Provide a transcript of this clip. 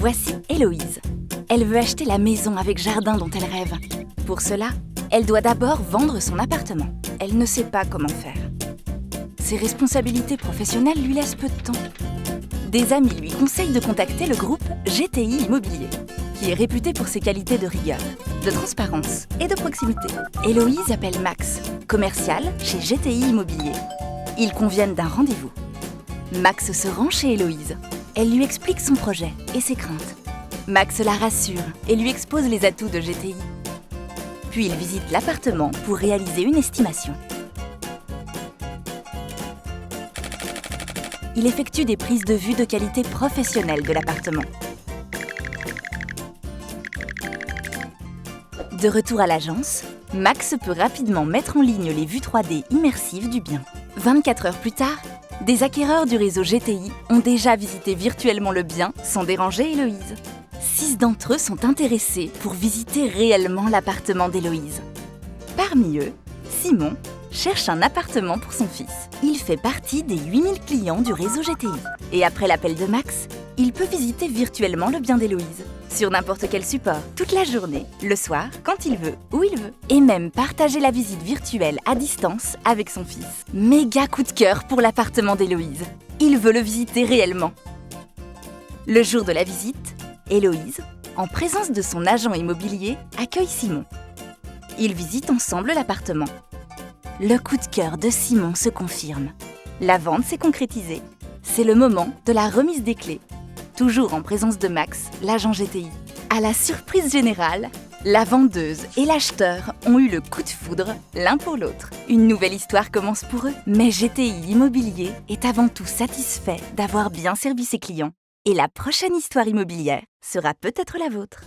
Voici Héloïse. Elle veut acheter la maison avec jardin dont elle rêve. Pour cela, elle doit d'abord vendre son appartement. Elle ne sait pas comment faire. Ses responsabilités professionnelles lui laissent peu de temps. Des amis lui conseillent de contacter le groupe GTI Immobilier, qui est réputé pour ses qualités de rigueur, de transparence et de proximité. Héloïse appelle Max, commercial chez GTI Immobilier. Ils conviennent d'un rendez-vous. Max se rend chez Héloïse. Elle lui explique son projet et ses craintes. Max la rassure et lui expose les atouts de GTI. Puis il visite l'appartement pour réaliser une estimation. Il effectue des prises de vue de qualité professionnelle de l'appartement. De retour à l'agence, Max peut rapidement mettre en ligne les vues 3D immersives du bien. 24 heures plus tard, des acquéreurs du réseau GTI ont déjà visité virtuellement le bien sans déranger Héloïse. 6 d'entre eux sont intéressés pour visiter réellement l'appartement d'Héloïse. Parmi eux, Simon cherche un appartement pour son fils. Il fait partie des 8000 clients du réseau GTI. Et après l'appel de Max, il peut visiter virtuellement le bien d'Héloïse, sur n'importe quel support, toute la journée, le soir, quand il veut, où il veut. Et même partager la visite virtuelle à distance avec son fils. Méga coup de cœur pour l'appartement d'Héloïse. Il veut le visiter réellement. Le jour de la visite, Héloïse, en présence de son agent immobilier, accueille Simon. Ils visitent ensemble l'appartement. Le coup de cœur de Simon se confirme. La vente s'est concrétisée. C'est le moment de la remise des clés. Toujours en présence de Max, l'agent GTI. À la surprise générale, la vendeuse et l'acheteur ont eu le coup de foudre l'un pour l'autre. Une nouvelle histoire commence pour eux. Mais GTI Immobilier est avant tout satisfait d'avoir bien servi ses clients. Et la prochaine histoire immobilière sera peut-être la vôtre.